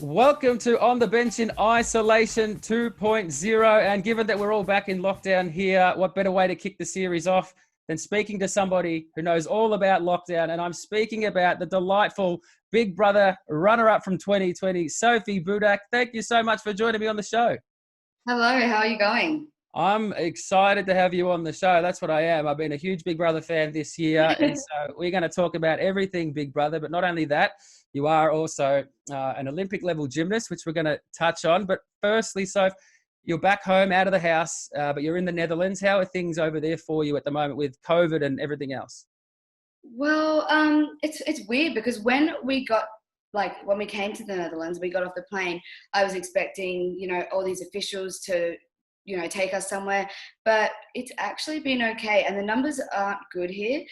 Welcome to On the Bench in Isolation 2.0. And given that we're all back in lockdown here, what better way to kick the series off than speaking to somebody who knows all about lockdown? And I'm speaking about the delightful Big Brother runner-up from 2020, Sophie Budack. Thank you so much for joining me on the show. Hello, how are you going? I'm excited to have you on the show. That's what I am. I've been a huge Big Brother fan this year. And so we're going to talk about everything Big Brother, but not only that, you are also an Olympic level gymnast, which we're going to touch on. But firstly, Soph, you're back home out of the house, but you're in the Netherlands. How are things over there for you at the moment with COVID and everything else? Well, it's weird because when we came to the Netherlands, we got off the plane, I was expecting, all these officials to, take us somewhere, but it's actually been okay. And the numbers aren't good here,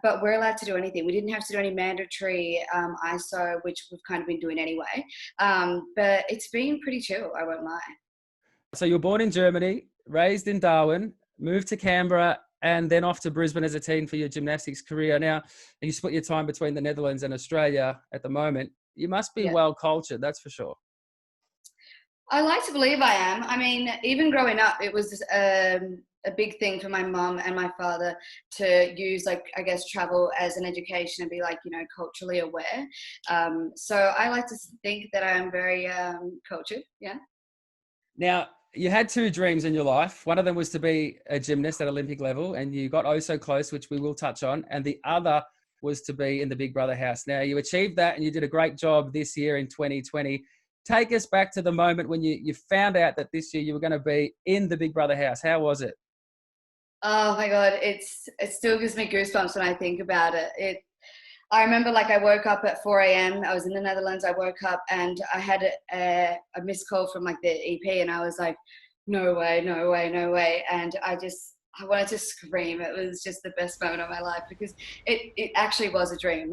but we're allowed to do anything. We didn't have to do any mandatory ISO, which we've kind of been doing anyway. But it's been pretty chill, I won't lie. So you were born in Germany, raised in Darwin, moved to Canberra, and then off to Brisbane as a teen for your gymnastics career. Now, you split your time between the Netherlands and Australia at the moment. You must be well cultured, that's for sure. I like to believe I am. I mean, even growing up, it was a big thing for my mum and my father to use, travel as an education and be culturally aware. So I like to think that I'm very cultured, yeah. Now, you had two dreams in your life. One of them was to be a gymnast at Olympic level, and you got oh so close, which we will touch on. And the other was to be in the Big Brother house. Now, you achieved that, and you did a great job this year in 2020. Take us back to the moment when you found out that this year you were going to be in the Big Brother house. How was it? Oh my God, it still gives me goosebumps when I think about it. I remember I woke up at 4 a.m. I was in the Netherlands. I woke up and I had a missed call from the EP, and I was like, no way, no way, no way. And I wanted to scream. It was just the best moment of my life because it actually was a dream.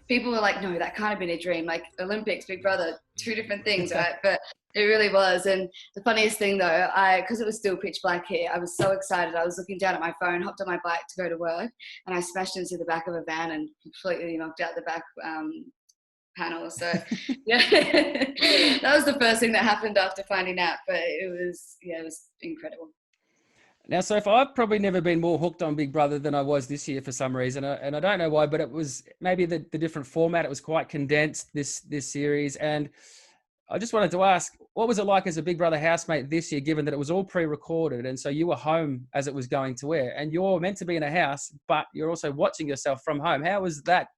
People were like, no, that can't have been a dream. Olympics, Big Brother, two different things, right? But it really was. And the funniest thing though, because it was still pitch black here, I was so excited. I was looking down at my phone, hopped on my bike to go to work, and I smashed into the back of a van and completely knocked out the back panel. So yeah, that was the first thing that happened after finding out. But it was incredible. Now, Soph, I've probably never been more hooked on Big Brother than I was this year for some reason. And I don't know why, but it was maybe the different format. It was quite condensed, this series. And I just wanted to ask, what was it like as a Big Brother housemate this year, given that it was all pre-recorded? And so you were home as it was going to air, and you're meant to be in a house, but you're also watching yourself from home. How was that?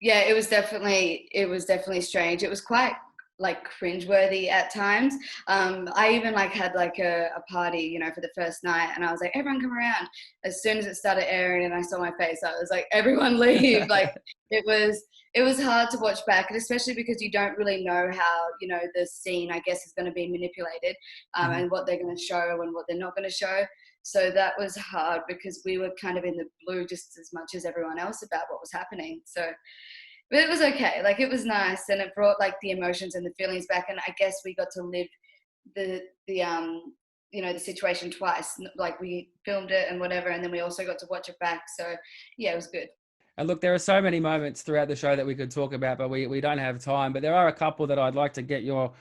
Yeah, it was definitely strange. It was quite cringeworthy at times. I even had a party, for the first night, and I was like, everyone come around. As soon as it started airing and I saw my face, I was like, everyone leave. It was hard to watch back, and especially because you don't really know how, the scene, I guess, is going to be manipulated, and what they're going to show and what they're not going to show. So that was hard because we were kind of in the blue just as much as everyone else about what was happening. So, but it was okay. It was nice, and it brought the emotions and the feelings back. And I guess we got to live the situation twice. We filmed it and whatever, and then we also got to watch it back. So yeah, it was good. And look, there are so many moments throughout the show that we could talk about, but we don't have time. But there are a couple that I'd like to get your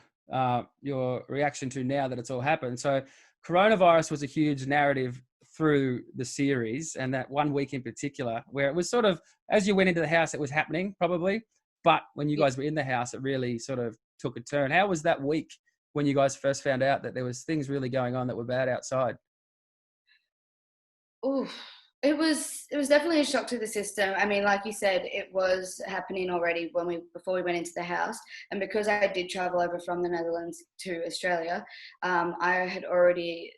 reaction to now that it's all happened. So coronavirus was a huge narrative through the series, and that 1 week in particular, where it was sort of, as you went into the house, it was happening probably, but when you guys were in the house, it really sort of took a turn. How was that week when you guys first found out that there was things really going on that were bad outside? Oh, it was definitely a shock to the system. I mean, like you said, it was happening already before we went into the house, and because I did travel over from the Netherlands to Australia, I had already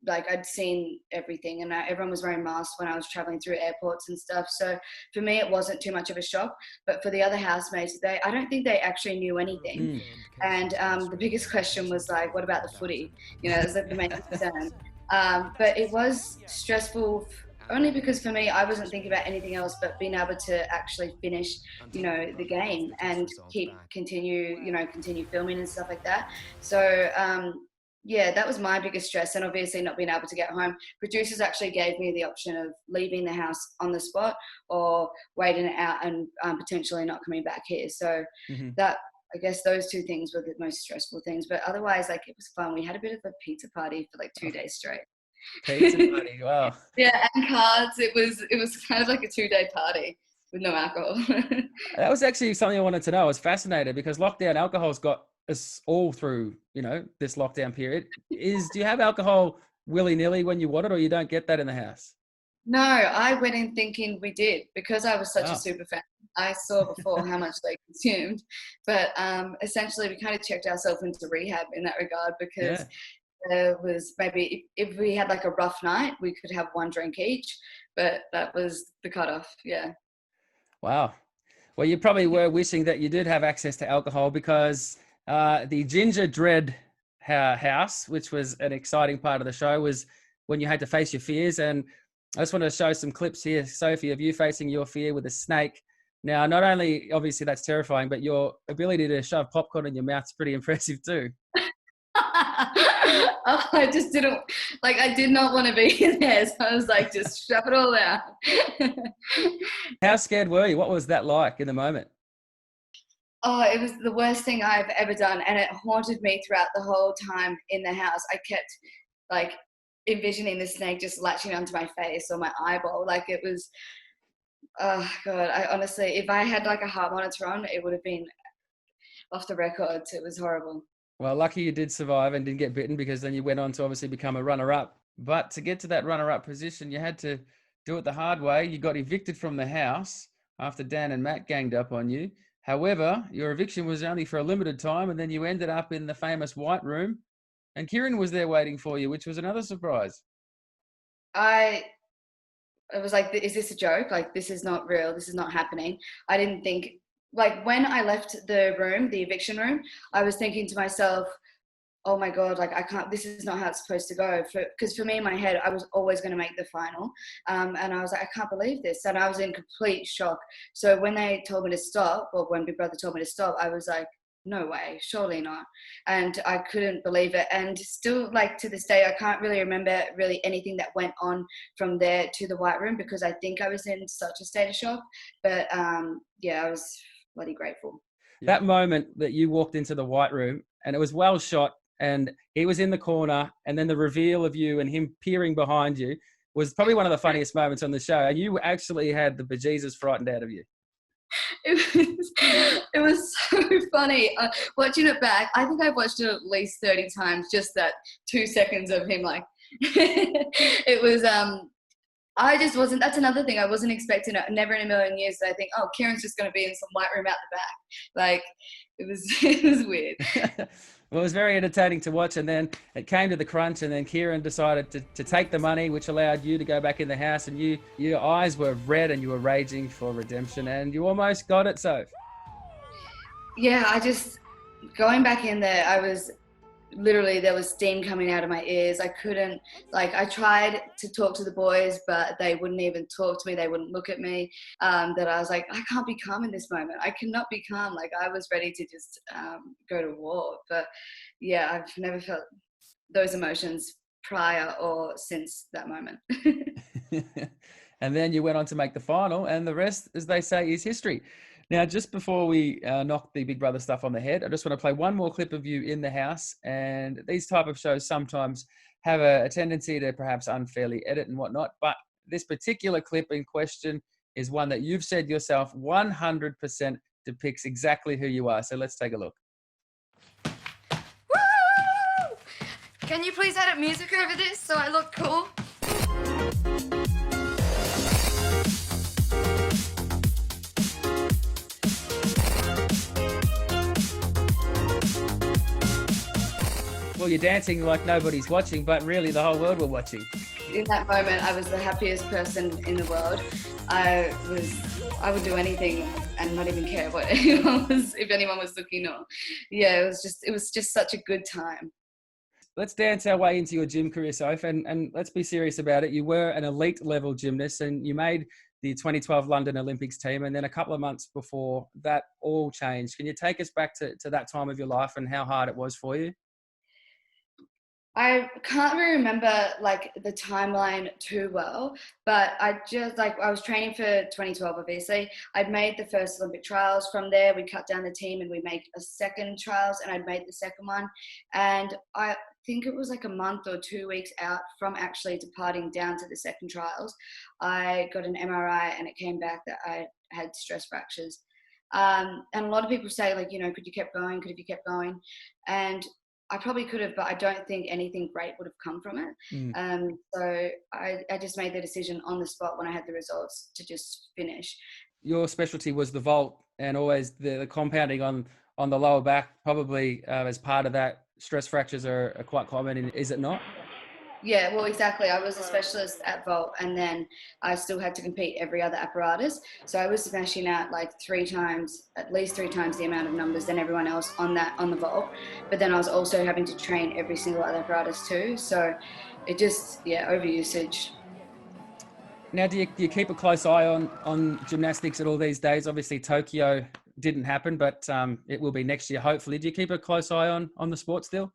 I'd seen everything, and everyone was wearing masks when I was traveling through airports and stuff. So for me, it wasn't too much of a shock. But for the other housemates, I don't think they actually knew anything. And the biggest question was what about the footy? It was the main concern. But it was stressful only because for me, I wasn't thinking about anything else but being able to actually finish, the game and continue filming and stuff like that. So yeah, that was my biggest stress, and obviously not being able to get home. Producers actually gave me the option of leaving the house on the spot or waiting it out and potentially not coming back here. So that I guess those two things were the most stressful things. But otherwise, like, it was fun. We had a bit of a pizza party for like 2 days straight. Pizza party, wow. Yeah, and cards. It was kind of like a 2-day party with no alcohol. That was actually something I wanted to know. I was fascinated because lockdown alcohol's got us all through, this lockdown period. Do you have alcohol willy-nilly when you want it, or you don't get that in the house? No, I went in thinking we did because I was such a Wow. super fan. I saw before how much they consumed, but essentially we kind of checked ourselves into rehab in that regard because Yeah. there was maybe if we had like a rough night, we could have one drink each, but that was the cutoff. Yeah. Wow. Well, you probably were wishing that you did have access to alcohol because the Ginger Dread house, which was an exciting part of the show, was when you had to face your fears. And I just want to show some clips here, Sophie, of you facing your fear with a snake. Now, not only obviously that's terrifying, but your ability to shove popcorn in your mouth is pretty impressive too. Oh, I just didn't I did not want to be in there, so I was like, just shove it all out. How scared were you? What was that like in the moment? Oh, it was the worst thing I've ever done, and it haunted me throughout the whole time in the house. I kept like envisioning the snake just latching onto my face or my eyeball. Like, it was, oh God, I honestly, if I had like a heart monitor on, it would have been off the records. It was horrible. Well, lucky you did survive and didn't get bitten, because then you went on to obviously become a runner-up. But to get to that runner-up position, you had to do it the hard way. You got evicted from the house after Dan and Matt ganged up on you. However, your eviction was only for a limited time, and then you ended up in the famous White Room, and Kieran was there waiting for you, which was another surprise. It was like, is this a joke? Like, this is not real. This is not happening. I didn't think, like, when I left the room, the eviction room, I was thinking to myself, oh my God, like, I can't, this is not how it's supposed to go. Because for me in my head, I was always going to make the final. And I was like, I can't believe this. And I was in complete shock. So when they told me to stop, or when Big Brother told me to stop, I was like, no way, surely not. And I couldn't believe it. And still, like, to this day, I can't really remember really anything that went on from there to the White Room, because I think I was in such a state of shock. But yeah, I was bloody grateful. That moment that you walked into the White Room, and it was well shot, and he was in the corner, and then the reveal of you and him peering behind you was probably one of the funniest moments on the show. And you actually had the bejesus frightened out of you. It was so funny. Watching it back, I think I've watched it at least 30 times, just that 2 seconds of him, like, it was, I just wasn't, that's another thing, I wasn't expecting it, never in a million years did I think, oh, Kieran's just going to be in some White Room out the back. Like, it was weird. Well, it was very entertaining to watch, and then it came to the crunch, and then Kieran decided to take the money, which allowed you to go back in the house, and your eyes were red and you were raging for redemption, and you almost got it, Soph. Yeah, going back in there, I was literally, there was steam coming out of my ears. I couldn't, like, I tried to talk to the boys, but they wouldn't even talk to me. They wouldn't look at me. That I was like, I can't be calm in this moment. I cannot be calm. Like, I was ready to just go to war. But yeah, I've never felt those emotions prior or since that moment. And then you went on to make the final, and the rest, as they say, is history. Now, just before we knock the Big Brother stuff on the head, I just want to play one more clip of you in the house. And these type of shows sometimes have a tendency to perhaps unfairly edit and whatnot. But this particular clip in question is one that you've said yourself 100% depicts exactly who you are. So let's take a look. Woo! Can you please edit music over this so I look cool? Well, you're dancing like nobody's watching, but really the whole world were watching. In that moment, I was the happiest person in the world. I would do anything and not even care what anyone was, if anyone was looking or, yeah, it was just such a good time. Let's dance our way into your gym career, Soph, and let's be serious about it. You were an elite level gymnast, and you made the 2012 London Olympics team, and then a couple of months before that all changed. Can you take us back to that time of your life and how hard it was for you? I can't really remember like the timeline too well, but I just like I was training for 2012. Obviously, I'd made the first Olympic trials. From there, we cut down the team and we made a second trials, and I'd made the second one. And I think it was like a month or 2 weeks out from actually departing down to the second trials, I got an MRI and it came back that I had stress fractures. And a lot of people say like, could you kept going? Could have you kept going? And I probably could have, but I don't think anything great would have come from it. Mm. So I just made the decision on the spot when I had the results to just finish. Your specialty was the vault, and always the compounding on the lower back, probably as part of that. Stress fractures are quite common, is it not? Yeah, well, exactly. I was a specialist at vault, and then I still had to compete every other apparatus. So I was smashing out like at least three times the amount of numbers than everyone else on the vault. But then I was also having to train every single other apparatus too. So it just, overusage. Now, do you keep a close eye on gymnastics at all these days? Obviously, Tokyo didn't happen, but it will be next year, hopefully. Do you keep a close eye on the sport still?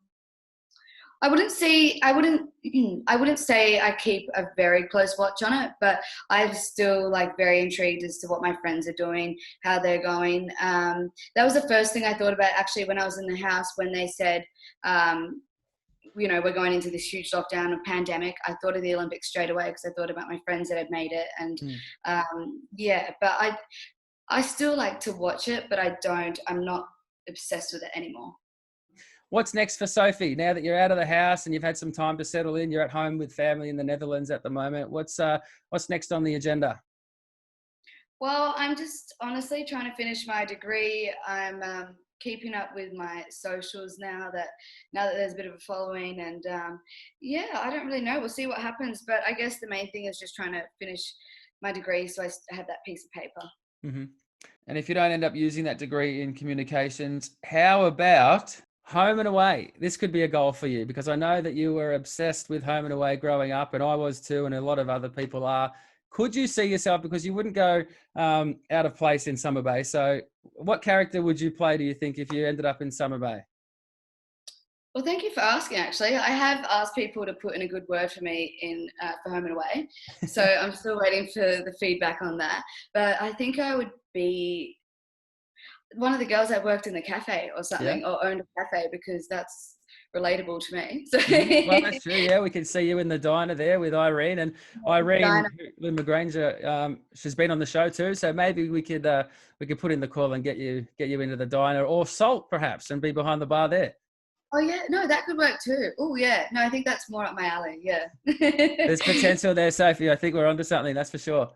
I wouldn't say I keep a very close watch on it, but I'm still like very intrigued as to what my friends are doing, how they're going. That was the first thing I thought about actually when I was in the house when they said, we're going into this huge lockdown of pandemic. I thought of the Olympics straight away because I thought about my friends that had made it, and but I still like to watch it, but I'm not obsessed with it anymore. What's next for Sophie? Now that you're out of the house and you've had some time to settle in, you're at home with family in the Netherlands at the moment. What's next on the agenda? Well, I'm just honestly trying to finish my degree. I'm keeping up with my socials now that there's a bit of a following, and I don't really know. We'll see what happens, but I guess the main thing is just trying to finish my degree so I have that piece of paper. Mm-hmm. And if you don't end up using that degree in communications, how about home and away? This could be a goal for you, because I know that you were obsessed with home and away growing up, and I was too, and a lot of other people are. Could you see yourself, because you wouldn't go out of place in Summer Bay, so what character would you play, do you think, if you ended up in Summer Bay? Well, thank you for asking, actually. I have asked people to put in a good word for me for home and away, so I'm still waiting for the feedback on that. But I think I would be one of the girls that worked in the cafe or something, or owned a cafe, because that's relatable to me. So. Well, that's true. Yeah, we can see you in the diner there with Irene, and Irene Lynn McGranger. She's been on the show too, so maybe we could put in the call and get you into the diner, or Salt perhaps, and be behind the bar there. Oh yeah, no, that could work too. Oh yeah, no, I think that's more up my alley. Yeah. There's potential there, Sophie. I think we're onto something. That's for sure.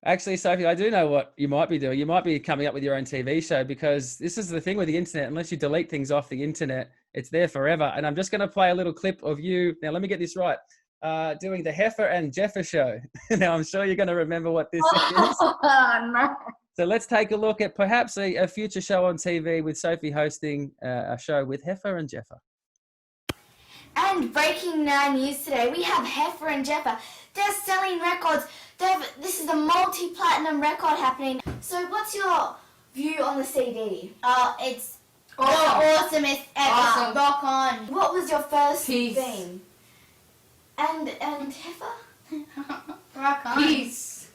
Actually, Sophie, I do know what you might be doing. You might be coming up with your own TV show, because this is the thing with the internet. Unless you delete things off the internet, it's there forever. And I'm just going to play a little clip of you. Now, let me get this right. Doing the Heifer and Jeffer show. Now, I'm sure you're going to remember what this is. No. So let's take a look at perhaps a future show on TV with Sophie hosting a show with Heifer and Jeffer. And breaking news today, we have Heifer and Jeffer. They're selling records. This is a multi-platinum record happening. So what's your view on the CD? It's awesome. Awesomest ever. Awesome. Rock on. What was your first theme? And Heifer? Rock on. Peace.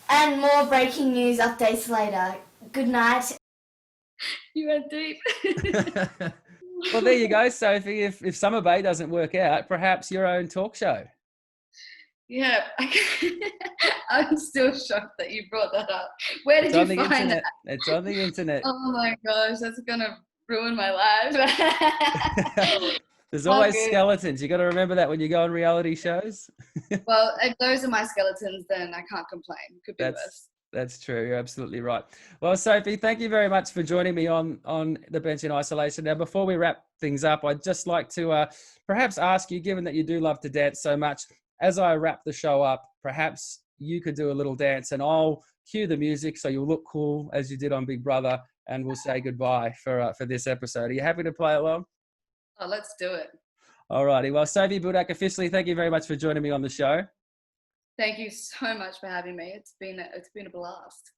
And more breaking news updates later. Good night. You went deep. Well, there you go, Sophie. If Summer Bay doesn't work out, perhaps your own talk show. Yeah, I'm still shocked that you brought that up. Where did you find that? It's on the internet. Oh my gosh, that's gonna ruin my life. There's always skeletons. You got to remember that when you go on reality shows. Well, if those are my skeletons, then I can't complain. Could be worse. That's true. You're absolutely right. Well, Sophie, thank you very much for joining me on the Bench in Isolation. Now, before we wrap things up, I'd just like to perhaps ask you, given that you do love to dance so much, as I wrap the show up, perhaps you could do a little dance, and I'll cue the music so you'll look cool as you did on Big Brother, and we'll say goodbye for this episode. Are you happy to play along? Oh, let's do it. All righty. Well, Sophie Budack, officially, thank you very much for joining me on the show. Thank you so much for having me. It's been a blast.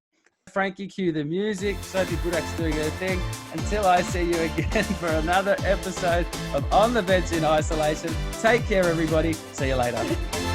Frankie, cue the music. Sophie Budack's doing her thing. Until I see you again for another episode of On the Bench in Isolation. Take care, everybody. See you later.